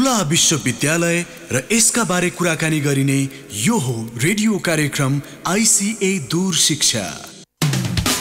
खुला विश्वविद्यालय र यसका बारे कुराकानी गरिने यो हो रेडियो कार्यक्रम आईसीए दूर शिक्षा।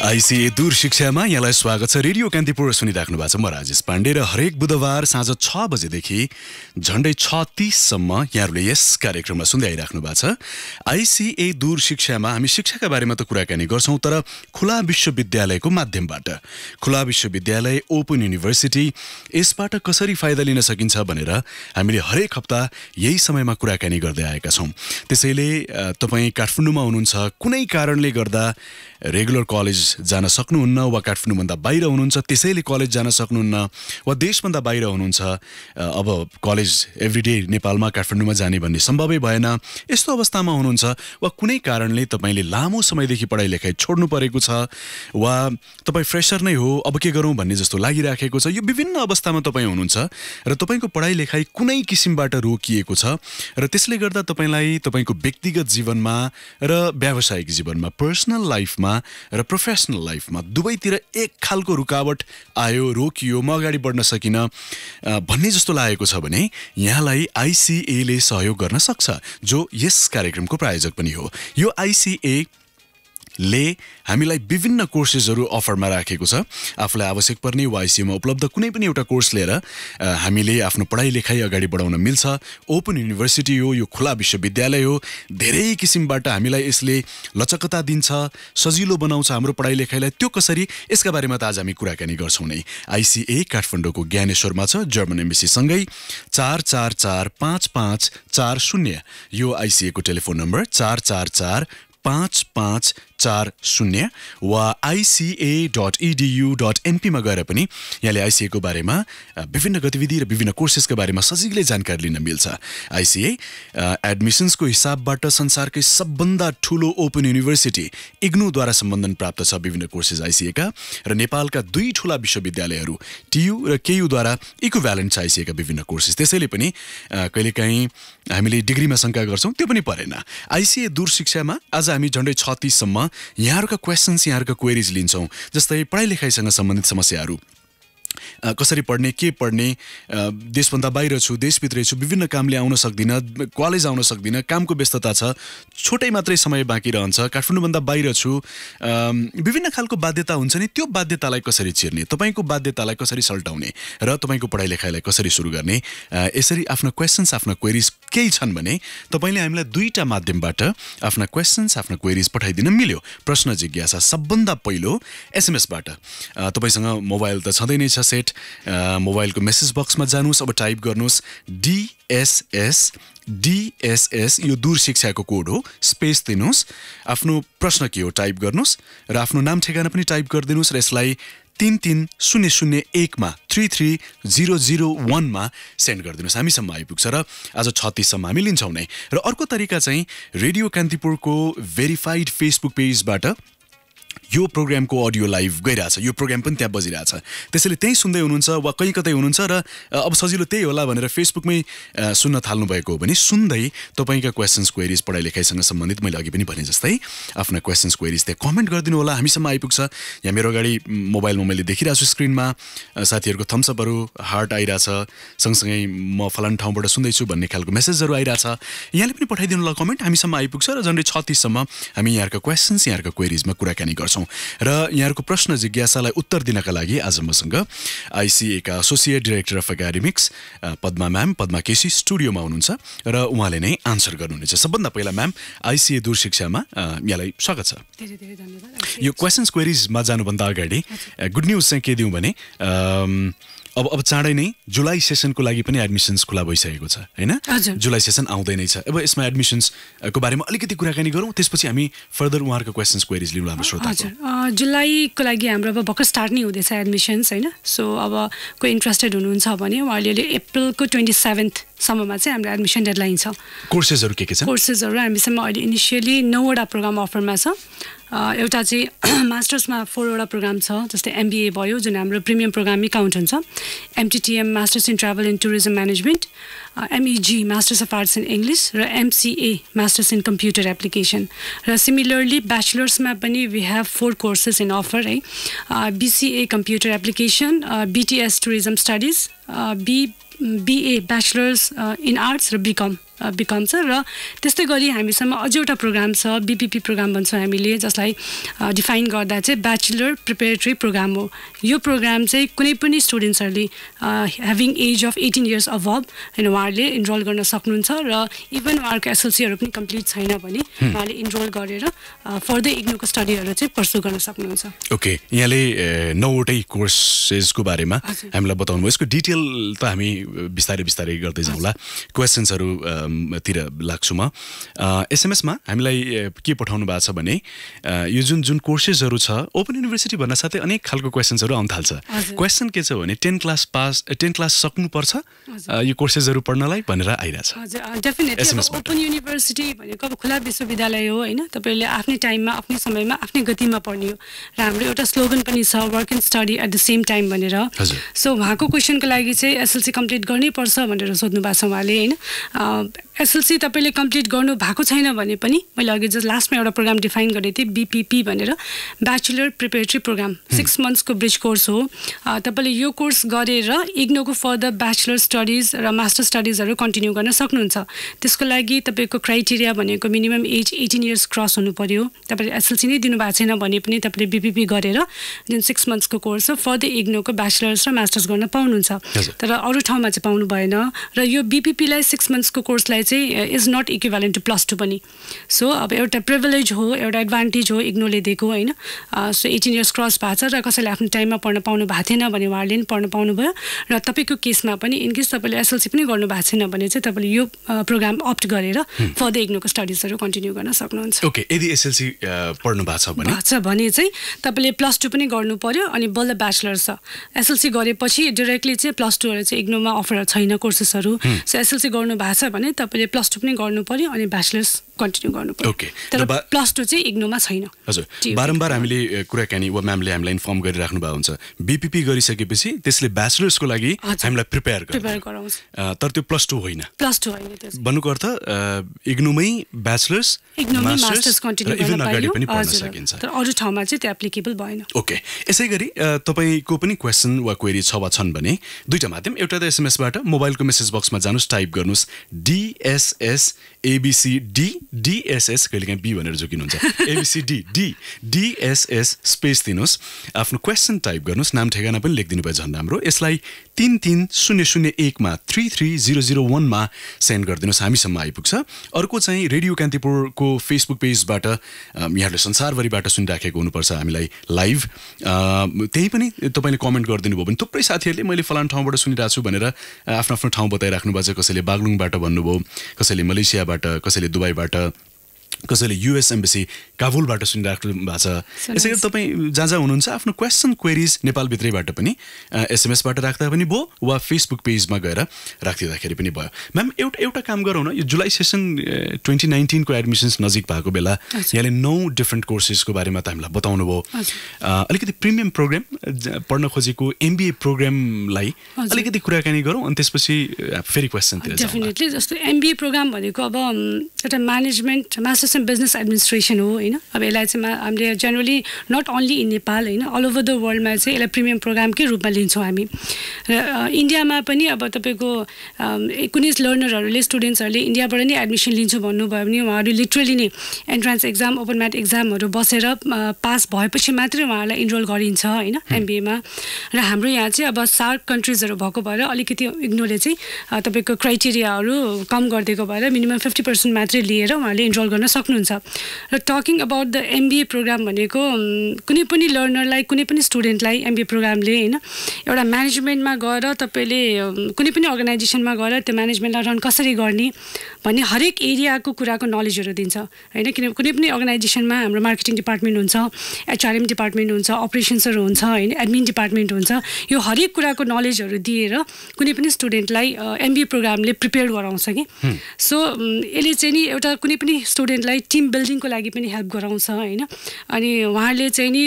आईसीए दूर शिक्षामा यहाँलाई स्वागत छ। रेडियो कान्तिपुर सुनिराख्नु भएको छ। म राजेश पाण्डे र हरेक बुधबार साँझ 6 बजेदेखि झन्डै 6:30 सम्म यहाँहरूले यस कार्यक्रमलाई सुन्दै आइराख्नु भएको छ। आईसीए दूर शिक्षामा हामी शिक्षाका बारेमा त कुराकानी गर्छौं, तर खुला विश्वविद्यालयको माध्यमबाट, खुला विश्वविद्यालय ओपन युनिभर्सिटी, यसबाट कसरी फाइदा लिन सकिन्छ भनेर हामीले हरेक हप्ता यही समयमा कुराकानी गर्दै आएका छौं। त्यसैले तपाई काठमाडौँमा हुनुहुन्छ, कुनै कारणले गर्दा रेगुलर कलेज जान सक्नुहुन्न वा काठमाडौँभन्दा बाहिर हुनुहुन्छ त्यसैले कलेज जान सक्नुहुन्न वा देशभन्दा बाहिर हुनुहुन्छ, अब कलेज एभ्रीडे नेपालमा काठमाडौँमा जाने भन्ने सम्भवै भएन, यस्तो अवस्थामा हुनुहुन्छ वा कुनै कारणले तपाईले लामो समयदेखि पढाइ लेखाइ छोड्नु परेको छ वा तपाई फ्रेशर नै हो, अब के गरौँ भन्ने जस्तो लागिराखेको छ। यो विभिन्न अवस्थामा तपाई हुनुहुन्छ र तपाईको पढाइ लेखाइ कुनै किसिमबाट रोकिएको छ र त्यसले गर्दा तपाईलाई तपाईको व्यक्तिगत जीवनमा र व्यावसायिक जीवनमा, पर्सनल लाइफमा र प्रोफेसनल लाइफमा दुवैतिर एक खालको रुकावट आयो, रोकियो, म अगाडि बढ्न सकिन भन्ने जस्तो लागेको छ भने यहाँलाई आईसीए ले सहयोग गर्न सक्छ, जो यस कार्यक्रमको प्रायोजक पनि हो। यो आईसीए ले हामीलाई विभिन्न कोर्सेसहरू अफरमा राखेको छ। आफूलाई आवश्यक पर्ने आईसीएमा उपलब्ध कुनै पनि एउटा कोर्स लिएर हामीले आफ्नो पढाइ लेखाइ अगाडि बढाउन मिल्छ। ओपन युनिभर्सिटी हो, यो खुला विश्वविद्यालय हो, धेरै किसिमबाट हामीलाई यसले लचकता दिन्छ, सजिलो बनाउँछ हाम्रो पढाइ लेखाइलाई। त्यो कसरी, यसका बारेमा त आज हामी कुराकानी गर्छौं नै। आईसीए काठमाडौँको ज्ञानेश्वरमा छ, जर्मन एम्बेसी सँगै 4445540। यो आईसीए को टेलिफोन नम्बर 4445540 वा ica.edu.np मा गएर पनि यहाँले आईसीए को बारेमा विभिन्न गतिविधि र विभिन्न कोर्सेसका बारेमा सजिलै जानकारी लिन मिल्छ। आईसीए एडमिसन्सको हिसाबबाट संसारकै सबभन्दा ठूलो ओपन युनिभर्सिटी इग्नूद्वारा सम्बन्धन प्राप्त छ विभिन्न कोर्सेस आईसीए का, र नेपालका दुई ठूला विश्वविद्यालयहरू टीयू र केयूद्वारा इक्विभ्यालेन्ट छ आईसीए का विभिन्न कोर्सेस। त्यसैले पनि कहिलेकाहीँ हामीले डिग्रीमा शंका गर्छौं, त्यो पनि परेन। आईसीए दूर शिक्षामा आज हामी झन्डै 36 सम्म यहाँहरुका क्वेशन्स, यहाँहरुका क्वेरीज लिन्छौं। जस्तै पढाइ लेखाइसँग सम्बन्धित समस्याहरू, कसरी पढ्ने, के पढ्ने, देशभन्दा बाहिर छु, देशभित्रै छु, विभिन्न कामले आउन सक्दिन, कलेज आउन सक्दिन, कामको व्यस्तता छ, छोटै मात्रै समय बाँकी रहन्छ, काठमाडौँभन्दा बाहिर छु, विभिन्न खालको बाध्यता हुन्छ नि, त्यो बाध्यतालाई कसरी चिर्ने, तपाईको बाध्यतालाई कसरी सल्टाउने र तपाईको पढाइ लेखाइलाई कसरी सुरु गर्ने, यसरी आफ्ना क्वेशन्स, आफ्ना क्वेरीज केही छन् भने तपाईले हामीलाई दुईटा माध्यमबाट आफ्ना क्वेशन्स, आफ्ना क्वेरीज पठाइदिन मिल्यो। प्रश्न जिज्ञासा सबभन्दा पहिलो एसएमएसबाट। तपाईसँग मोबाइल त छँदै नै छ सेट, मोबाइलको मेसेज बक्समा जानुस्, अब टाइप गर्नुस् DSS, यो दूर शिक्षाको कोड हो, स्पेस दिनुस्, आफ्नो प्रश्न के हो टाइप गर्नुस् र आफ्नो नाम ठेगाना पनि टाइप गरिदिनुस् र यसलाई 33001 मा 33001 मा सेन्ड गरिदिनुस्, हामीसम्म आइपुग्छ र आज 36 सम्म हामी लिन्छौं नै। र अर्को तरिका चाहिँ रेडियो कान्तिपुरको भेरिफाइड फेसबुक पेजबाट यो प्रोग्रामको अडियो लाइभ गइरहेछ, यो प्रोग्राम पनि त्यहाँ बजिरहेछ, त्यसैले त्यही सुन्दै हुनुहुन्छ वा कहीँ कतै हुनुहुन्छ र अब सजिलो त्यही होला भनेर फेसबुकमै सुन्न थाल्नु भएको हो भने सुन्दै तपाईका क्वेशन्स, क्वेरीज, पढाइ लेखाइसँग सम्बन्धित मैले अघि पनि भने जस्तै आफ्ना क्वेशन्स, क्वेरीज त्यहाँ कमेन्ट गरिदिनु होला, हामीसम्म आइपुग्छ। यहाँ मेरो अगाडि मोबाइलमा मैले देखिरहेको छु स्क्रिनमा साथीहरूको थम्सअपहरू, हार्ट आइरहेछ, सँगसँगै म फलान ठाउँबाट सुन्दैछु भन्ने खालको मेसेजहरू आइरहेछ। यहाँले पनि पठाइदिनु होला कमेन्ट, हामीसम्म आइपुग्छ र झन्डै 36 सम्म हामी यहाँका क्वेशन्स, यहाँका क्वेरीजमा कुराकानी गर्छौं। र यहाँको प्रश्न जिज्ञासालाई उत्तर दिनका लागि आज मसँग आईसीए का associate director of academics Padma ma'am, Padma KC स्टुडियोमा हुनुहुन्छ र उहाँले नै आन्सर गर्नुहुनेछ। सबभन्दा पहिला म्याम, आईसीए दूर शिक्षामा यहाँलाई स्वागत छ। धेरै धेरै धन्यवाद। यो क्वेशन्स क्वेरीजमा जानुभन्दा अगाडि गुड न्यूज चाहिँ के दिउँ भने अब चाँडै नै जुलाई सेसनको लागि पनि एडमिसन्स खुला भइसकेको छ हैन? जुलाई सेसन आउँदै नै छ। अब यसमा एडमिसन्सको बारेमा अलिकति कुराकानी गरौँ, त्यसपछि हामी फर्दर उहाँहरूको क्वेशन्स क्वेरीज लिउँ हाम्रो श्रोताको। जुलाईको लागि हाम्रो अब भर्खर स्टार्ट नै हुँदैछ एडमिसन्स हैन? सो अब कोही इन्ट्रेस्टेड हुनुहुन्छ भने उहाँहरूले अप्रिलको 27 सम्ममा चाहिँ हाम्रो एडमिसन डेडलाइन छ। कोर्सेसहरू के छ? कोर्सेसहरू हामीसँग अहिले इनिसियली 9 वटा प्रोग्राम अफरमा छ। एउटा चाहिँ मास्टर्समा 4 वटा प्रोग्राम छ, जस्तै MBA भयो जुन हाम्रो प्रिमियम प्रोग्राममै काउन्ट हुन्छ, MTTM masters in travel and tourism management, MEG masters of arts in English र MCA masters in computer application. र सिमिलरली ब्याचलर्समा पनि we have 4 courses in offer है, BCA computer application, BTS tourism studies, BA bachelors in arts र BCom छ र त्यस्तै गरी हामीसँग अझै एउटा प्रोग्राम छ BPP प्रोग्राम भन्छौँ हामीले, जसलाई डिफाइन गर्दा चाहिँ ब्याचलर प्रिपेरेटरी प्रोग्राम हो। यो प्रोग्राम चाहिँ कुनै पनि स्टुडेन्ट्सहरूले having age of 18 years above उहाँहरूले इनरोल गर्न सक्नुहुन्छ र इभन उहाँहरूको SLCहरू पनि कम्प्लिट छैन भने उहाँले इनरोल गरेर फर्दर इग्नुको स्टडीहरू चाहिँ पर्सु गर्न सक्नुहुन्छ। ओके, यहाँले 9वटै कोर्सेसको बारेमा हामीलाई बताउनु भयो। यसको डिटेल त हामी बिस्तारै गर्दै जाउँला, क्वेसन्सहरू तिर लाग्छु म। SMS मा हामीलाई के पठाउनु भएको छ भने यो जुन कोर्सेसहरू छ ओपन युनिभर्सिटी भन्न साथै अनेक खालको क्वेसन्सहरू आउन थाल्छ। क्वेसन के छ भने 10 क्लास सक्नुपर्छ यो कोर्सेसहरू पढ्नलाई भनेर आइरहेछ। हजुर, डेफिनेटली ओपन युनिभर्सिटी भनेको अब खुला विश्वविद्यालय हो हैन, तपाईले आफ्नै टाइममा आफ्नै समयमा आफ्नै गतिमा पढ्ने हो र हाम्रो एउटा स्लोगन पनि छ work and study at the same time भनेर। सो उहाँको क्वेसनको लागि चाहिँ SLC कम्प्लिट गर्नै पर्छ भनेर सोध्नु भएको छ उहाँले हैन। SLC तपाईले कम्प्लिट गर्नु भएको छैन भने पनि मैले अघि जस्ट लास्टमा एउटा प्रोग्राम डिफाइन गरेको थिएँ BPP भनेर, ब्याचलर प्रिपेरेटरी प्रोग्राम 6 मन्थ्सको ब्रिज कोर्स हो। तपाईले यो कोर्स गरेर इग्नोको फर्दर ब्याचलर स्टडिज र मास्टर स्टडिजहरू कन्टिन्यू गर्न सक्नुहुन्छ। त्यसको लागि तपाईँको क्राइटेरिया भनेको मिनिमम एज 18 इयर्स क्रस हुनु पर्यो। तपाईँले SLC नै दिनु भएको छैन भने पनि तपाईँले BPP गरेर जुन 6 मन्थ्सको कोर्स हो फर्दर इग्नोको ब्याचलर्स र मास्टर्स गर्न पाउनुहुन्छ। तर अरू ठाउँमा चाहिँ पाउनु भएन र यो BPP लाई 6 मन्थ्सको कोर्सलाई चाहिँ इज नट इक्विभ्यालेन्ट टु +2 पनि। सो अब एउटा प्रिभिलेज हो, एउटा एडभान्टेज हो इग्नोले दिएको हैन। सो 18 इयर्स क्रस भएको छ र कसैले आफ्नो टाइममा पढ्न पाउनु भएको थिएन भने उहाँहरूले पनि पढ्न पाउनुभयो र तपाईँको केसमा पनि इनकेस तपाईँले SLC पनि गर्नु भएको छैन भने चाहिँ तपाईँले यो प्रोग्राम अप्ट गरेर फर्दर इग्नोको स्टडिजहरू कन्टिन्यू गर्न सक्नुहुन्छ। ओके, यदि SLC पढ्नु भएको छ भने चाहिँ तपाईँले +2 पनि गर्नु पर्यो अनि बल्ल ब्याचलर्स छ। SLC गरेपछि डाइरेक्टली चाहिँ +2हरू चाहिँ इग्नोमा अफर छैन कोर्सेसहरू। सो SLC गर्नु भएको छ भने तपाईँले +2 पनि गर्नु पर्यो अनि ब्याचलर्स कन्टिन्यू गर्नु पर्यो। ओके, तर +2 चाहिँ इग्नोमा छैन। हजुर, बारम्बार हामीले कुराकानी वा म्यामले हामीलाई इन्फर्म गरिराख्नु भएको हुन्छ BPP गरिसकेपछि त्यसले ब्याचलर्सको लागि हामीलाई प्रिपेयर गराउँछ। तर त्यो +2 होइन। भन्नुको अर्थ इग्नोमै ब्याचलर्स मास्टर्स कन्टिन्यू गर्न अगाडि पनि पढ्न सकिन्छ। तर अरू ठाउँमा चाहिँ त्यो एप्लिकेबल भएन। ओके, यसै गरी तपाईको पनि क्वेसन वा क्वेरी छ वा छन् भने दुईटा माध्यम, एउटा त SMS बाट मोबाइलको मेसेज बक्समा जानुस्, टाइप गर्नुस् DSS ABCD DSS, कहिलेकाहीँ B भनेर जोकिनुहुन्छ, ABCD DSS स्पेस दिनुस्, आफ्नो क्वेसन टाइप गर्नुस्, नाम ठेगाना पनि लेखिदिनु भयो झन् राम्रो। यसलाई 33001 मा 33001 मा सेन्ड गरिदिनुस्, हामीसम्म आइपुग्छ। अर्को चाहिँ रेडियो कान्तिपुरको फेसबुक पेजबाट यहाँहरूले संसारभरिबाट सुनिराखेको हुनुपर्छ हामीलाई लाइभ। त्यही पनि तपाईँले कमेन्ट गरिदिनु भयो भने थुप्रै साथीहरूले मैले फलान ठाउँबाट सुनिरहेको छु भनेर आफ्नो आफ्नो ठाउँ बताइराख्नु भएको छ। कसैले बागलुङबाट भन्नुभयो, कसैले मलेसियाबाट, कसैले दुबईबाट, कसैले US एम्बेसी काबुलबाट सुनिराख्नु भएको छ। यसै गरी तपाईँ जहाँ हुनुहुन्छ आफ्नो क्वेसन क्वेरिज नेपालभित्रैबाट पनि SMS बाट राख्दा पनि भयो वा फेसबुक पेजमा गएर राखिदिँदाखेरि पनि भयो। म्याम एउटा काम गरौँ न, यो जुलाई सेसन 2019 को एडमिसन्स नजिक भएको बेला यहाँले 9 डिफ्रेन्ट कोर्सेसको बारेमा त हामीलाई बताउनु भयो। अलिकति प्रिमियम प्रोग्राम पढ्न खोजेको MBA प्रोग्रामलाई अलिकति कुराकानी गरौँ अनि त्यसपछि फेरि क्वेसनतिर जाउँ। डेफिनेटली जस्तो MBA प्रोग्राम भनेको अब एउटा management masters in business administration हो हैन। अब यसलाई चाहिँ हामीले generally not only in Nepal हैन, अल ओभर द वर्ल्डमा चाहिँ यसलाई प्रिमियम प्रोग्रामकै रूपमा लिन्छौँ हामी। र इन्डियामा पनि अब तपाईँको कुनै लर्नरहरूले स्टुडेन्ट्सहरूले इन्डियाबाट नै एडमिसन लिन्छु भन्नुभयो भने उहाँहरू लिटरली नै एन्ट्रान्स एक्जाम ओपन म्याट एक्जामहरू बसेर पास भएपछि मात्रै उहाँहरूलाई इनरोल गरिन्छ हैन MBA मा। र हाम्रो यहाँ चाहिँ अब सार्क कन्ट्रिजहरू भएको भएर अलिकति इग्नोले चाहिँ तपाईँको क्राइटेरियाहरू कम गरिदिएको भएर मिनिमम 50% मात्रै लिएर उहाँहरूले इनरोल गर्न सक्नुहुन्छ। र talking about the MBA program भनेको कुनै पनि लर्नरलाई, कुनै पनि स्टुडेन्टलाई MBA प्रोग्रामले हैन एउटा म्यानेजमेन्टमा गएर तपाईँले कुनै पनि अर्गनाइजेसनमा गएर त्यो म्यानेजमेन्टलाई रन कसरी गर्ने भन्ने हरेक एरियाको कुराको नलेजहरू दिन्छ हैन। किनभने कुनै पनि अर्गनाइजेसनमा हाम्रो मार्केटिङ डिपार्टमेन्ट हुन्छ, HRM डिपार्टमेन्ट हुन्छ, अपरेसन्सहरू हुन्छ हैन, एडमिन डिपार्टमेन्ट हुन्छ। यो हरेक कुराको नलेजहरू दिएर कुनै पनि स्टुडेन्टलाई MBA प्रोग्रामले प्रिपेयर गराउँछ कि। सो यसले चाहिँ नि एउटा कुनै पनि स्टुडेन्टलाई स्टुडेन्टलाई टिम बिल्डिङको लागि पनि हेल्प गराउँछ होइन अनि उहाँले चाहिँ नि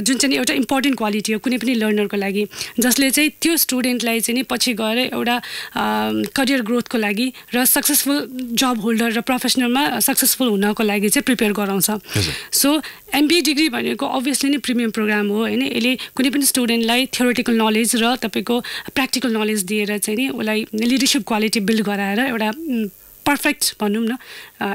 जुन चाहिँ एउटा इम्पोर्टेन्ट क्वालिटी हो कुनै पनि लर्नरको लागि जसले चाहिँ त्यो स्टुडेन्टलाई चाहिँ नि पछि गएर एउटा करियर ग्रोथको लागि र सक्सेसफुल जब होल्डर र प्रोफेसनलमा सक्सेसफुल हुनको लागि चाहिँ प्रिपेयर गराउँछ सो MBA डिग्री भनेको अभियसली नै प्रिमियम प्रोग्राम हो होइन यसले कुनै पनि स्टुडेन्टलाई थ्योरिटिकल नलेज र तपाईँको प्र्याक्टिकल नलेज दिएर चाहिँ नि उसलाई लिडरसिप क्वालिटी बिल्ड गराएर एउटा पर्फेक्ट भनौँ न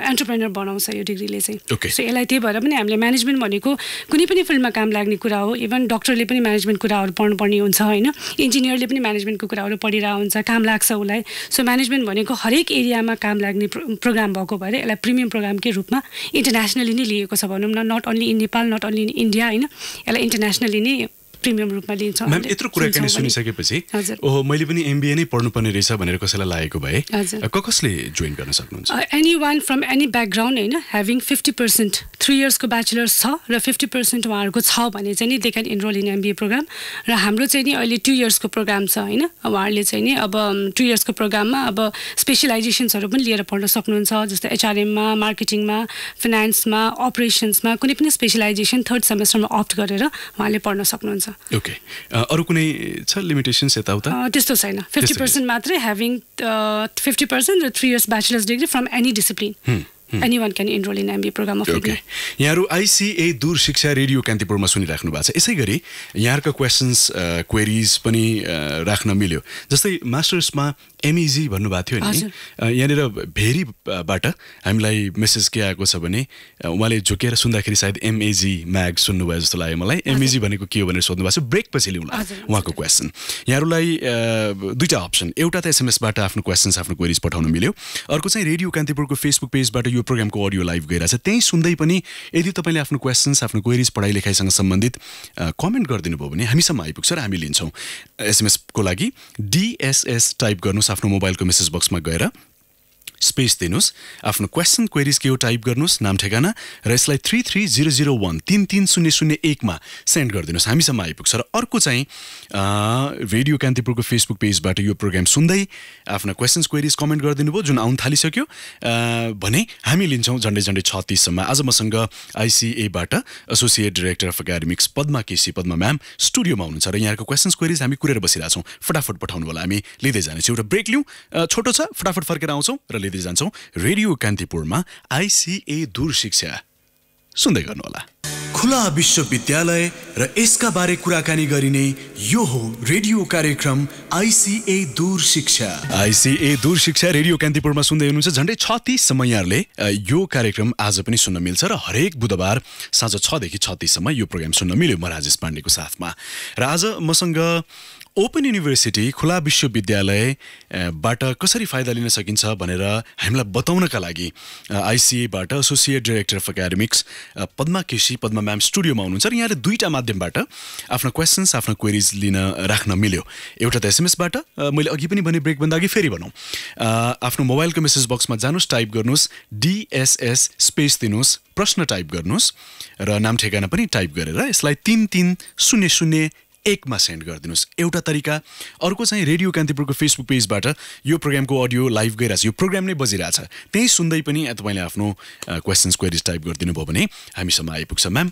एन्टरप्रेनर बनाउँछ यो डिग्रीले चाहिँ सो यसलाई त्यही भएर पनि हामीले म्यानेजमेन्ट भनेको कुनै पनि फिल्डमा काम लाग्ने कुरा हो इभन डक्टरले पनि म्यानेजमेन्ट कुराहरू पढ्नुपर्ने हुन्छ होइन इन्जिनियरले पनि म्यानेजमेन्टको कुराहरू पढिरहेको हुन्छ काम लाग्छ उसलाई सो म्यानेजमेन्ट भनेको हरेक एरियामा काम लाग्ने प्रोग्राम भएको भएर यसलाई प्रिमियम प्रोग्रामकै रूपमा इन्टरनेसनली नै लिएको छ भनौँ न not only in Nepal not only in India होइन यसलाई इन्टरनेसनली नै प्रिमियम रूपमा लिन्छ म्याम यत्रो कुराकानी सुनिसकेपछि ओहो मैले पनि MBA नै पढ्नुपर्ने रहेछ भनेर कसैलाई लागेको भए कसले जोइन गर्न सक्नुहुन्छ anyone from any background होइन ह्याभिङ 50% 3 इयर्सको ब्याचलर्स छ र 50% उहाँहरूको छ भने चाहिँ नि they can enroll in MBA program र हाम्रो चाहिँ नि अहिले 2 इयर्सको प्रोग्राम छ होइन उहाँहरूले चाहिँ नि अब 2 इयर्सको प्रोग्राममा अब स्पेसलाइजेसन्सहरू पनि लिएर पढ्न सक्नुहुन्छ जस्तै HRMमा मार्केटिङमा फाइनेन्समा अपरेसन्समा कुनै पनि स्पेसलाइजेसन 3rd सेमेस्टरमा अप्ट गरेर उहाँले पढ्न सक्नुहुन्छ ओके अरु कुनै छ लिमिटेसन्स यताउता त्यस्तो छैन 50% मात्रै ह्याभिङ 50% र 3 years bachelors degree from any discipline anyone can enroll in MBA program of okay. यहाँहरु ICA दूर शिक्षा रेडियो कान्तिपुरमा सुनिराख्नु भएको छ यसैगरी यहाँहरुका क्वेशन्स क्वेरीज पनि राख्न मिल्यो जस्तै मास्टर्समा MEG भन्नुभएको थियो नि यहाँनिर भेरीबाट हामीलाई मेसेज के आएको छ भने उहाँले झुकेर सुन्दाखेरि सायद MAG म्याग सुन्नुभयो जस्तो लाग्यो मलाई MEG भनेको के हो भनेर सोध्नु भएको छ ब्रेक पछि लिउँला उहाँको क्वेशन यहाँहरुलाई दुईटा अप्सन एउटा त SMS बाट आफ्नो क्वेशन्स आफ्नो क्वेरीज पठाउन मिल्यो अर्को चाहिँ रेडियो कान्तिपुरको फेसबुक पेजबाट यो प्रोग्रामको अडियो लाइभ गइरहेछ त्यही सुन्दै पनि यदि तपाईले आफ्नो क्वेशन्स आफ्नो क्वेरीज पढाइ लेखाइसँग सम्बन्धित कमेन्ट गरिदिनु भयो भने हामीसम्म आइपुग्छ र हामी लिन्छौँ SMS को लागि DSS टाइप गर्नुस् आफ्नो मोबाइलको मेसेज बक्समा गएर स्पेस दिनुस् आफ्नो क्वेशन क्वेरीज के हो टाइप गर्नुस् नाम ठेगाना र यसलाई 33001 33001 मा सेन्ड गरिदिनुस् हामीसम्म आइपुग्छ र अर्को चाहिँ रेडियो कान्तिपुरको फेसबुक पेजबाट यो प्रोग्राम सुन्दै आफ्ना क्वेशन्स क्वेरीज कमेन्ट गरिदिनु भयो जुन आउन थालिसक्यो भने हामी लिन्छौँ झन्डै 36 सम्म आज मसँग ICA बाट associate director of academics Padma KC Padma ma'am स्टुडियोमा हुनुहुन्छ र यहाँको क्वेशन्स क्वेरीज हामी कुरेर बसिरहेछौँ फटाफट पठाउनु होला हामी लिँदै जानेछौँ एउटा ब्रेक लिउँ छोटो छ फटाफट फर्केर आउँछौँ र लिँदै जान्छौँ रेडियो कान्तिपुरमा ICA दूर शिक्षा सुन्दै गर्नु होला खुला विश्वविद्यालय र यसका बारे कुराकानी गरिने यो हो रेडियो कार्यक्रम ICA दूर शिक्षा ICA दूर शिक्षा रेडियो कान्तिपुरमा सुन्दै हुनुहुन्छ झन्डै 36 सम्म यहाँहरुले यो कार्यक्रम आज पनि सुन्न मिल्छ र हरेक बुधबार साँझ 6 देखि 36 सम्म यो प्रोग्राम सुन्न मिल्यो म राजेश पाण्डेको साथमा र आज मसँग ओपन युनिभर्सिटी खुला विश्वविद्यालय बाट कसरी फाइदा लिन सकिन्छ भनेर हामीलाई बताउनका लागि ICA बाट associate director of academics Padma KC Padma ma'am स्टुडियोमा हुनुहुन्छ र यहाँले दुईटा माध्यमबाट आफ्नो क्वेशन्स आफ्नो क्वेरीज लिन राख्न मिल्यो एउटा त SMS बाट मैले अघि पनि भने ब्रेक भन्दा अघि फेरि भनौँ आफ्नो मोबाइलको मेसेज बक्समा जानुस् टाइप गर्नुस् DSS स्पेस दिनुस् प्रश्न टाइप गर्नुस् र नाम ठेगाना पनि टाइप गरेर यसलाई 33001 मा सेन्ड गरिदिनुस् एउटा तरिका अर्को चाहिँ रेडियो कान्तिपुरको फेसबुक पेजबाट यो प्रोग्रामको अडियो लाइभ गइरहेछ यो प्रोग्राम नै बजिरहेछ त्यही सुन्दै पनि तपाईले आफ्नो क्वेशन्स क्वेरीज टाइप गरिदिनु भयो भने हामीसम्म आइपुग्छ म्याम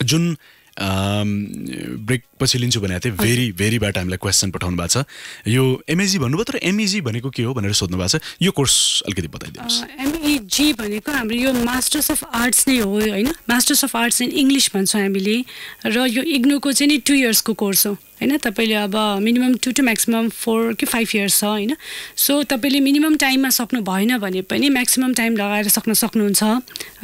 जुन ब्रेक पछि लिन्छु भने चाहिँ भेरीबाट हामीलाई क्वेशन पठाउनु भएको छ यो MAG भन्नुभयो तर MEG भनेको के हो भनेर सोध्नु भएको छ यो कोर्स अलिकति बताइदिनुहोस् MEG भनेको हाम्रो यो मास्टर्स अफ आर्ट्स नै हो होइन masters of arts in English भन्छौँ हामीले र यो इग्नोको चाहिँ नि 2 इयर्सको कोर्स हो हैन तपाईले अब मिनिमम 2 टु म्याक्सिमम 4 कि 5 इयर्स छ हैन सो तपाईले मिनिमम टाइममा सक्नु भएन भने पनि म्याक्सिमम टाइम लगाएर सक्नुहुन्छ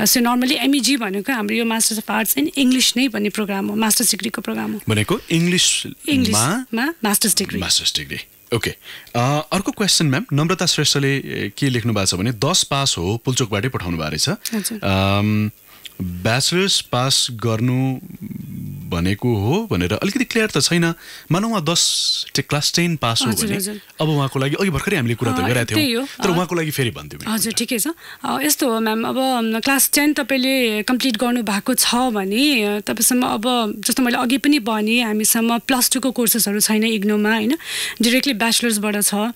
सो नर्मली MEG भनेको हाम्रो यो masters of arts in English नै भन्ने प्रोग्राम हो मास्टर्स डिग्रीको प्रोग्राम हो भनेको इङ्ग्लिसमा मास्टर्स डिग्री ओके अर्को क्वेशन म्याम नम्रता श्रेष्ठले के लेख्नु भएको छ भने 10 पास हो पुल्चोकबाटै पठाउनु भएको रहेछ ब्याचलर्स पास गर्नु भनेको हो भनेर अलिकति क्लियर त छैन मानौ उहाँ 10 क्लास 10 पास हो भने अब उहाँको लागि अघि भर्खरै हामीले कुरा त गरेका थियौँ तर उहाँको लागि फेरि भन्दियौँ हजुर ठिकै छ यस्तो हो म्याम अब क्लास 10 तपाईले कम्प्लिट गर्नु भएको छ भने तपाईसँग अब जस्तो मैले अघि पनि भने हामीसँग +2 को कोर्सेसहरू छैन इग्नोमा हैन डाइरेक्टली ब्याचलर्सबाट छ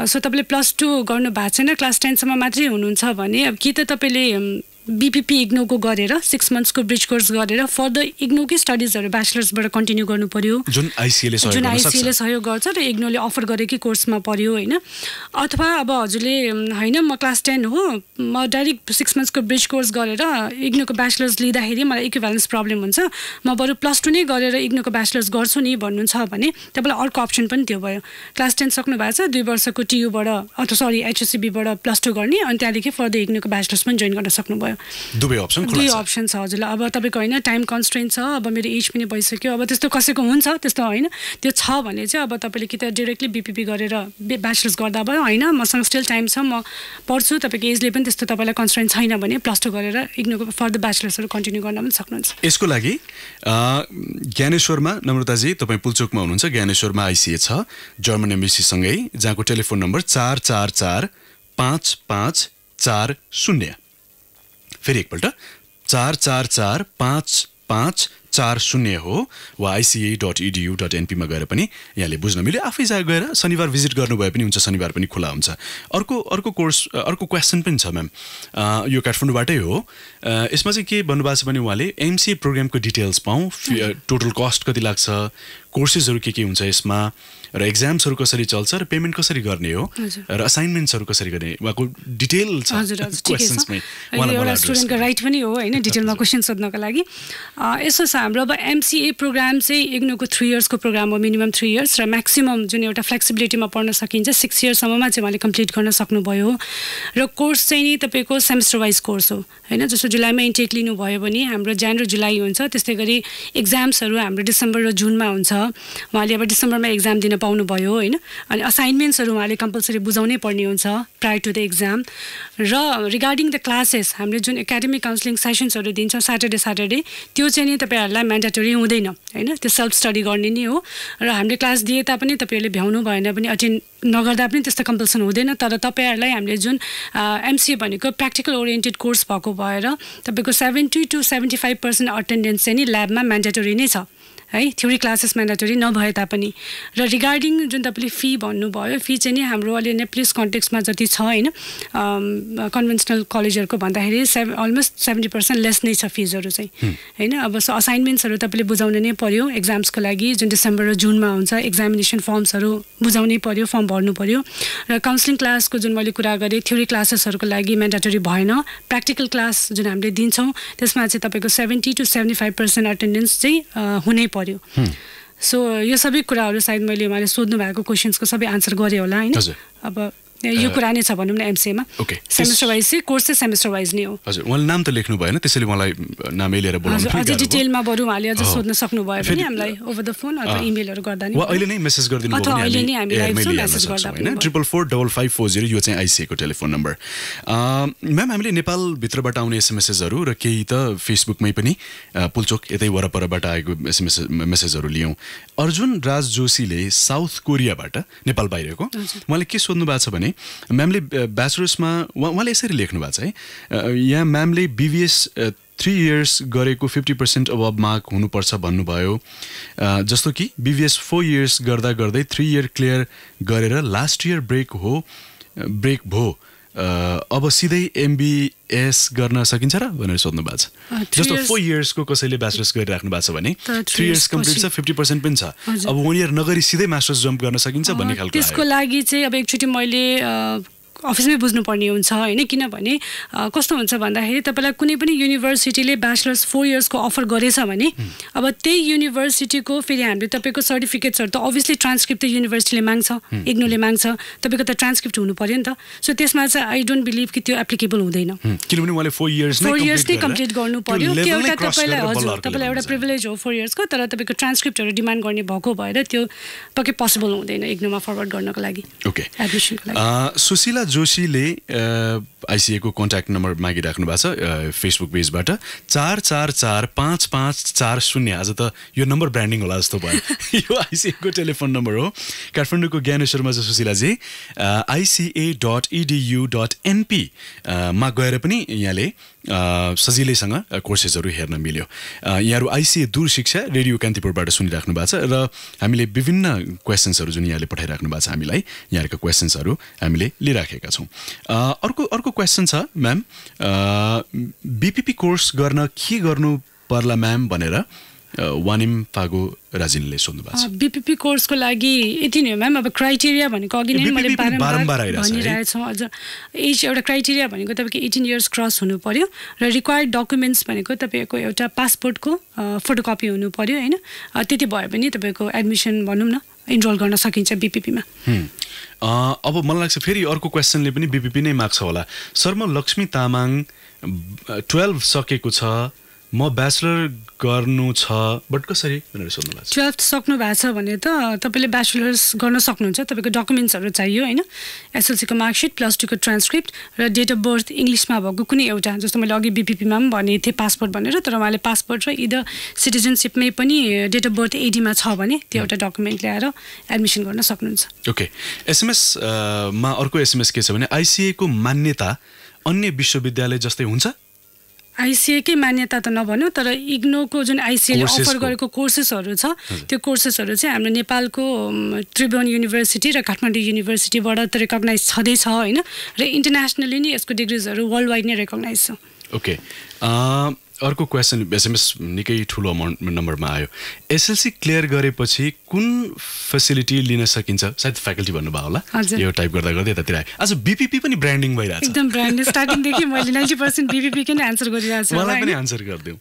सो तपाईले +2 गर्नु भएको छैन क्लास 10 सम्म मात्रै हुनुहुन्छ भने अब कि त तपाईले बीपीपी इग्नोको गरेर 6 मन्थ्सको ब्रिज कोर्स गरेर फर्दर इग्नोकै स्टडिजहरू ब्याचलर्सबाट कन्टिन्यू गर्नु पर्यो, जुन आइसिएले सहयोग गर्छ र इग्नोले अफर गरेकै कोर्समा पर्यो होइन। अथवा अब हजुरले होइन म क्लास 10 हो, म डाइरेक्ट 6 मन्थ्सको ब्रिज कोर्स गरेर इग्नोको ब्याचलर्स लिँदाखेरि मलाई इक्विभ्यालेन्स प्रब्लम हुन्छ, म बरु +2 नै गरेर इग्नोको ब्याचलर्स गर्छु नि भन्नुहुन्छ भने तपाईँलाई अर्को अप्सन पनि त्यो भयो। क्लास 10 सक्नु भएको छ, 2 वर्षको टियुबाट अथवा सरी HSCBबाट +2 गर्ने अनि त्यहाँदेखि फर्दर इग्नोको ब्याचलर्स पनि जोइन गर्न सक्नुभयो। दुवै अप्सन छ हजुरलाई। अब तपाईँको होइन टाइम कन्स्ट्रेन्ट छ, अब मेरो एज पनि भइसक्यो, अब त्यस्तो कसैको हुन्छ त्यस्तो होइन, त्यो छ भने चाहिँ अब तपाईँले कि त डिरेक्टली बीपीपी गरेर ब्याचलर्स गर्दा भयो, होइन मसँग स्टिल टाइम छ म पढ्छु, तपाईँको एजले पनि त्यस्तो तपाईँलाई कन्स्ट्रेन्ट छैन भने +2 गरेर इग्नोको फर्दर ब्याचलर्सहरू कन्टिन्यू गर्न पनि सक्नुहुन्छ। यसको लागि ज्ञानेश्वरमा नम्रताजी तपाईँ पुल्चोकमा हुनुहुन्छ, ज्ञानेश्वरमा आइसिए छ जर्मन एम्बेसीसँगै, जहाँको टेलिफोन नम्बर 444-5540। फेरि एकपल्ट 444-5540 हो, वा ICA.edu.np मा गएर पनि यहाँले बुझ्न मिल्यो। आफै जा गएर शनिबार भिजिट गर्नुभए पनि हुन्छ, शनिबार पनि खुला हुन्छ। अर्को कोर्स अर्को क्वेसन पनि छ म्याम, यो काठमाडौँबाटै हो। यसमा चाहिँ के भन्नुभएको छ भने उहाँले MCA प्रोग्रामको डिटेल्स पाऊँ, टोटल कस्ट कति लाग्छ, कोर्सेसहरू के हुन्छ यसमा, र एक्जाम्सहरू कसरी चल्छ, र पेमेन्ट कसरी गर्ने हो, र असाइनमेन्ट्सहरू कसरी गर्ने, उहाँको डिटेल छ क्वेसन्समै। एउटा स्टुडेन्टको राइट पनि हो होइन डिटेलमा क्वेसन सोध्नको लागि। यसो छ हाम्रो अब MCA प्रोग्राम चाहिँ इग्नोको 3 इयर्सको प्रोग्राम हो, मिनिमम 3 इयर्स, र म्याक्सिमम जुन एउटा फ्लेक्सिबिलिटीमा पढ्न सकिन्छ 6 इयर्ससम्ममा चाहिँ उहाँले कम्प्लिट गर्न सक्नुभयो। र कोर्स चाहिँ नि तपाईँको सेमेस्टर वाइज कोर्स हो होइन, जस्तो जुलाईमा इन्टेक लिनुभयो भने हाम्रो जान र जुलाई हुन्छ, त्यस्तै गरी एक्जाम्सहरू हाम्रो डिसेम्बर र जुनमा हुन्छ, उहाँले अब डिसेम्बरमा एक्जाम दिन पाउनुभयो होइन। अनि असाइनमेन्ट्सहरू उहाँले कम्पलसरी बुझाउनै पर्ने हुन्छ प्रायर टु द एक्जाम। र रिगार्डिङ द क्लासेस हामीले जुन एकाडेमिक काउन्सिलिङ सेसन्सहरू दिन्छौँ सैटरडे त्यो चाहिँ नि तपाईँहरूलाई म्यान्डेटरी हुँदैन होइन, त्यो सेल्फ स्टडी गर्ने नै हो। र हामीले क्लास दिए तापनि तपाईँहरूले भ्याउनु भएन भने अटेन्ड नगर्दा पनि त्यस्तो कम्पल्सन हुँदैन, तर तपाईँहरूलाई हामीले जुन MCA भनेको प्र्याक्टिकल ओरिएन्टेड कोर्स भएको भएर तपाईँको 70 to 75% अटेन्डेन्स चाहिँ नि ल्याबमा म्यान्डेटरी नै छ है, थ्योरी क्लासेस म्यान्डेटरी नभए तापनि। र रिगार्डिङ जुन तपाईँले फी भन्नुभयो, फी चाहिँ नि हाम्रो अलि नेप्लिस कन्टेक्समा जति छ होइन कन्भेन्सनल कलेजहरूको भन्दाखेरि अलमोस्ट 70% लेस नै छ फिजहरू चाहिँ होइन। अब असाइनमेन्ट्सहरू तपाईँले बुझाउनु नै पर्यो एक्जाम्सको लागि, जुन डिसेम्बर र जुनमा हुन्छ, एक्जामिनेसन फर्म्सहरू बुझाउनै पर्यो, फर्म भर्नु पर्यो। र काउन्सिलिङ क्लासको जुन मैले कुरा गरेँ थ्योरी क्लासेसहरूको लागि म्यान्डेटरी भएन, प्र्याक्टिकल क्लास जुन हामीले दिन्छौँ त्यसमा चाहिँ तपाईँको 70 to 75% अटेन्डेन्स चाहिँ हुनै पर्यो। सो यो सबै कुराहरू सायद मैले उहाँले सोध्नु भएको क्वेसन्सको सबै आन्सर गरेँ होला होइन। अब यो कुरा नै छ भनौँ न MCA मा सेमेस्टर वाइज चाहिँ कोर्स चाहिँ सेमेस्टर वाइज नै हो। हजुर, उहाँले नाम त लेख्नु भएन, त्यसैले मलाई नामै लिएर बोलाउनु अझै डिटेलमा बरु उहाँले अझ सोध्न सक्नु भयो भने हामीलाई ओभर द फोन अथवा इमेलहरू गर्दा नि, अहिले नै मेसेज गरिदिनु भयो भने अहिले नै हामी लाइभ मेसेज गर्दा पनि 444540 यो चाहिँ ICA को टेलिफोन नम्बर। म्याम, हामीले नेपालभित्रबाट आउने SMSहरू र केही त फेसबुकमै पनि पुल्चोक यतै वरपरबाट आएको मेसेजहरू लियौँ। अर्जुन राज जोशीले साउथ कोरियाबाट नेपाल बाहिरको उहाँले के सोध्नु भएको छ भने म्यामले ब्याचलर्समा उहाँले यसरी लेख्नु भएको छ है, यहाँ म्यामले BVS 3 इयर्स गरेको 50% अबभ मार्क हुनुपर्छ भन्नुभयो, जस्तो कि BVS 4 इयर्स गर्दा गर्दै 3 इयर क्लियर गरेर लास्ट इयर ब्रेक भयो, अब सिधै MBS गर्न सकिन्छ र भनेर सोध्नु भएको छ। जस्तो 4 इयर्सको कसैले ब्याचलर्स गरिराख्नु भएको छ भने 3 इयर्स कम्प्लिट छ, 50% पनि छ, अब 1 इयर नगरी सिधै मास्टर्स जम्प गर्न सकिन्छ भन्ने खालको। त्यसको लागि चाहिँ अब एकचोटि मैले अफिसमै बुझ्नुपर्ने हुन्छ होइन, किनभने कस्तो हुन्छ भन्दाखेरि तपाईँलाई कुनै पनि युनिभर्सिटीले ब्याचलर्स 4 इयर्सको अफर गरेछ भने अब त्यही युनिभर्सिटीको फेरि हामीले तपाईँको सर्टिफिकेट्सहरू त अभियसली ट्रान्सक्रिप्ट त युनिभर्सिटीले माग्छ, इग्नोले माग्छ, तपाईँको त ट्रान्सक्रिप्ट हुनु पर्यो नि त। सो त्यसमा चाहिँ आई डोन्ट बिलिभ कि त्यो एप्लिकेबल हुँदैन, किनभने उहाँले 4 इयर्स नै कम्प्लिट गर्नु पर्यो। त्यो एउटा तपाईँलाई हजुर तपाईँलाई एउटा प्रिभिलेज हो 4 इयर्सको, तर तपाईँको ट्रान्सक्रिप्टहरू डिमान्ड गर्ने भएको भएर त्यो पक्कै पोसिबल हुँदैन इग्नोमा फरवर्ड गर्नको लागि एडमिसनको लागि। सुशीला जोशीले ICA को कन्ट्याक्ट नम्बर मागिराख्नु भएको छ फेसबुक पेजबाट 4445540। आज त यो नम्बर ब्रान्डिङ होला जस्तो भयो। यो ICA को टेलिफोन नम्बर हो। काठमाडौँको ज्ञानेश्वरमा छ सुशीलाजी। ICA.edu.np मा गएर पनि यहाँले सजिलैसँग कोर्सेसहरू हेर्न मिल्यो। यहाँहरू आइसिए दूर शिक्षा रेडियो कान्तिपुरबाट सुनिराख्नु भएको छ र हामीले विभिन्न क्वेसन्सहरू जुन यहाँले पठाइराख्नु भएको छ हामीलाई, यहाँका क्वेसन्सहरू हामीले लिइराखेका छौँ। अर्को क्वेसन छ म्याम, बीपीपी कोर्स गर्न के गर्नु पर्ला म्याम भनेर वानिम फागो राजिनले सोध्नु भएको छ। बीपीपी कोर्सको लागि यति नै हो म्याम। अब क्राइटेरिया भनेको अघि नै मैले बारम्बार भनिरहेको अझ एज एउटा क्राइटेरिया भनेको तपाईँको 18 इयर्स क्रस हुनु पर्यो र रिक्वायर्ड डकुमेन्ट्स भनेको तपाईँको एउटा पासपोर्टको फोटोकपी हुनु पर्यो होइन। त्यति भयो भने तपाईँको एडमिसन भनौँ न इनरोल गर्न सकिन्छ बीपीपीमा। अब मलाई लाग्छ फेरि अर्को क्वेसनले पनि बीपीपी नै माग्छ होला। सर म लक्ष्मी तामाङ 12 सकेको छ, म ब्याचलर गर्नु छ बट कसरी भनेर सोध्नु भएको छ। 12th सक्नु भएको छ भने त तपाईँले ब्याचलर्स गर्न सक्नुहुन्छ। तपाईँको डकुमेन्ट्सहरू चाहियो होइन, एसएलसीको मार्कसिट +2 को ट्रान्सक्रिप्ट र डेट अफ बर्थ इङ्ग्लिसमा भएको कुनै एउटा, जस्तो मैले अघि बीपीपीमा पनि भनेको थिएँ पासपोर्ट भनेर, तर उहाँले पासपोर्ट र इदर सिटिजनसिपमै पनि डेट अफ बर्थ एडीमा छ भने त्यो एउटा डकुमेन्ट ल्याएर एडमिसन गर्न सक्नुहुन्छ। ओके, एसएमएसमा अर्को एसएमएस के छ भने आइसिएको मान्यता अन्य विश्वविद्यालय जस्तै हुन्छ? आइसिएकै मान्यता त नभनौँ, तर इग्नोको जुन आइसिएले अफर गरेको कोर्सेसहरू छ त्यो कोर्सेसहरू चाहिँ हाम्रो नेपालको त्रिभुवन युनिभर्सिटी र काठमाडौँ युनिभर्सिटीबाट त रेकग्नाइज छँदैछ होइन, र इन्टरनेसनली नै यसको डिग्रिजहरू वर्ल्ड वाइड नै रेकग्नाइज छ। ओके, अर्को क्वेसन एसएमएस निकै ठुलो नम्बरमा आयो। एसएलसी क्लियर गरेपछि कुन फेसिलिटी लिन सकिन्छ? सायद फ्याकल्टी भन्नुभयो होला, यो टाइप गर्दा गर्दै यतातिर आयो। आज बीपीपी पनि ब्रान्डिङ भइरहेछ। एकदम ब्रान्डिङ स्टार्टिङदेखि मैले 90% बीपीपी नै आन्सर गरिरहेको छु। मलाई पनि आन्सर गरिदेऊ।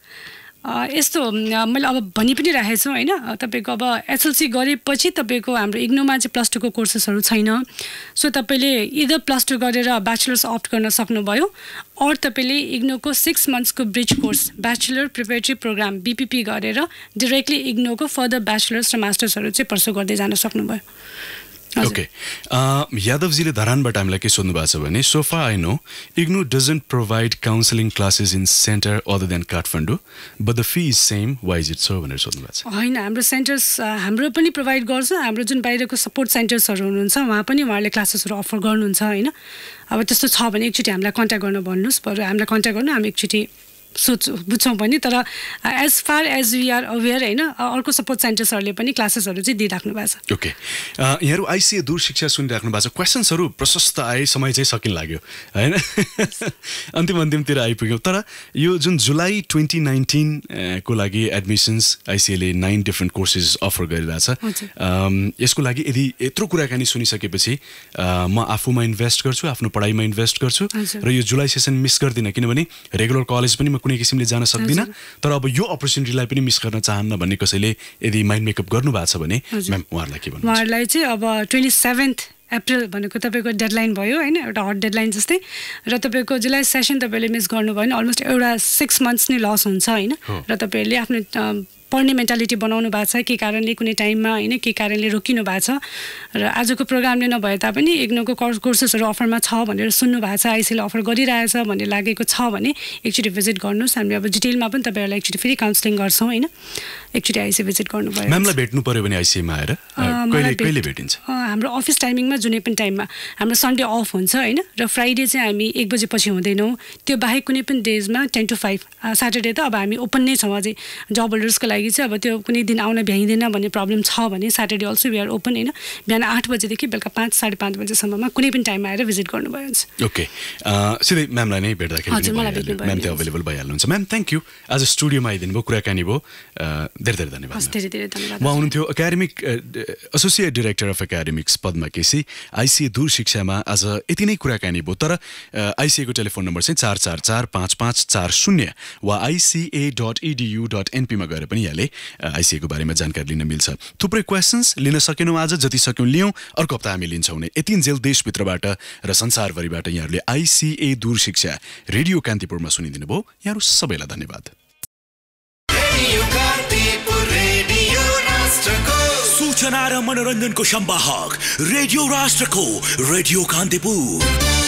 यस्तो मैले अब भनि पनि राखेको छु होइन, तपाईँको अब एसएलसी गरेपछि तपाईँको हाम्रो इग्नोमा चाहिँ +2 को कोर्सेसहरू छैन। सो तपाईँले इदर +2 गरेर ब्याचलर्स अप्ट गर्न सक्नुभयो, अर तपाईँले इग्नोको 6 मन्थ्सको bridge course bachelor preparatory program BPP गरेर डिरेक्टली इग्नोको फर्दर ब्याचलर्स र मास्टर्सहरू चाहिँ पर्सु गर्दै जान सक्नुभयो। ओके, यादवजीले धरानबाट हामीलाई के सोध्नु भएको छ भने so far I know IGNOU doesn't provide counselling classes in centre other than Kathmandu but the fee is same, why is it so भनेर सोध्नु भएको छ। होइन, हाम्रो सेन्टर्स हाम्रो पनि प्रोभाइड गर्छ। हाम्रो जुन बाहिरको सपोर्ट सेन्टर्सहरू हुनुहुन्छ उहाँ पनि उहाँहरूले क्लासेसहरू अफर गर्नुहुन्छ होइन। अब त्यस्तो छ भने एकचोटि हामीलाई कन्ट्याक्ट गर्न भन्नुहोस्, बरु हामीलाई कन्ट्याक्ट गर्नु, हामी एकचोटि बुझ्छौँ पनि। तर as far as we are aware होइन, अर्को सपोर्ट सेन्टर्सहरूले पनि क्लासेसहरू चाहिँ दिइराख्नु भएको छ। ओके, यहाँहरू आइसिए दूर शिक्षा सुनिराख्नु भएको छ। क्वेसन्सहरू प्रशस्त आए, समय चाहिँ सकिन लाग्यो होइन, अन्तिमतिर आइपुग्यौँ। तर यो जुन जुलाई 2019 को लागि एडमिसन्स आइसिएले 9 डिफ्रेन्ट कोर्सेस अफर गरिरहेछ। यसको लागि यदि यत्रो कुराकानी सुनिसकेपछि म आफूमा इन्भेस्ट गर्छु, आफ्नो पढाइमा इन्भेस्ट गर्छु र यो जुलाई सेसन मिस गर्दिनँ, किनभने रेगुलर कलेज पनि म कुनै किसिमले जान सक्दिनँ। तर अब यो अपर्च्युनिटीलाई पनि मिस गर्न चाहन्न भन्ने कसैले यदि माइन्ड मेकअप गर्नु भएको छ भने म्याम उहाँहरूलाई के भन्नु? उहाँहरूलाई चाहिँ अब 27 अप्रिल भनेको तपाईँको डेडलाइन भयो होइन, एउटा हट डेडलाइन जस्तै, र तपाईँको जुलाई सेसन तपाईँले मिस गर्नुभयो भने अलमोस्ट एउटा 6 मन्थ्स नै लस हुन्छ होइन। र तपाईँहरूले आफ्नो पढ्ने मेन्टालिटी बनाउनु भएको छ, के कारणले कुनै टाइममा होइन के कारणले रोकिनु भएको छ, र आजको प्रोग्रामले नभए तापनि इग्नोको कोर्सेसहरू अफरमा छ भनेर सुन्नु भएको छ, आइसिएले अफर गरिरहेछ भन्ने लागेको छ भने एकचोटि भिजिट गर्नुहोस्। हामी अब डिटेलमा पनि तपाईँहरूलाई एकचोटि फेरि काउन्सिलिङ गर्छौँ होइन, एकचोटि आइसिए भिजिट गर्नुभयो। म्यामलाई भेट्नु पऱ्यो भने आइसिएमा आएर कहिले भेटिन्छ? हाम्रो अफिस टाइमिङमा जुनै पनि टाइममा, हाम्रो सन्डे अफ हुन्छ होइन, र फ्राइडे चाहिँ हामी 1 बजेपछि हुँदैनौँ। त्यो बाहेक कुनै पनि डेजमा 10 to 5। स्याटरडे त अब हामी ओपन नै छौँ अझै जब होल्डर्सको लागि चाहिँ। अब त्यो कुनै दिन आउन भ्याइँदैन भन्ने प्रब्लम छ भने Saturday also we are open होइन, बिहान 8 बजेदेखि बेलुका 5, 5:30 बजेसम्ममा कुनै पनि टाइममा आएर भिजिट गर्नुभयो हुन्छ। ओके, सिधै म्यामलाई नै भेट्दाखेरि म्याम त अभाइलेबल भइहाल्नुहुन्छ। म्याम थ्याङ्क यू, आज स्टुडियोमा आइदिनु भयो, कुराकानी भयो, धेरै धेरै धन्यवाद। धेरै धन्यवाद। उहाँ हुनुहुन्थ्यो academic associate director of academics Padma KC. ICA दूर शिक्षामा आज यति नै कुराकानी भयो। तर आइसिएको टेलिफोन नम्बर चाहिँ 444-5540 वा ica.edu.np मा गएर पनि यहाँले आइसिएको बारेमा जानकारी लिन मिल्छ। थुप्रै क्वेसन्स लिन सकेनौँ, आज जति सक्यौँ लियौँ। अर्को हप्ता हामी लिन्छौँ नै। यतिन्जेल देशभित्रबाट र संसारभरिबाट यहाँहरूले आइसिए दूर शिक्षा रेडियो कान्तिपुरमा सुनिदिनु भयो। यहाँहरू सबैलाई धन्यवाद। सूचना र मनोरञ्जनको संवाहक रेडियो राष्ट्रको रेडियो कान्तिपुर।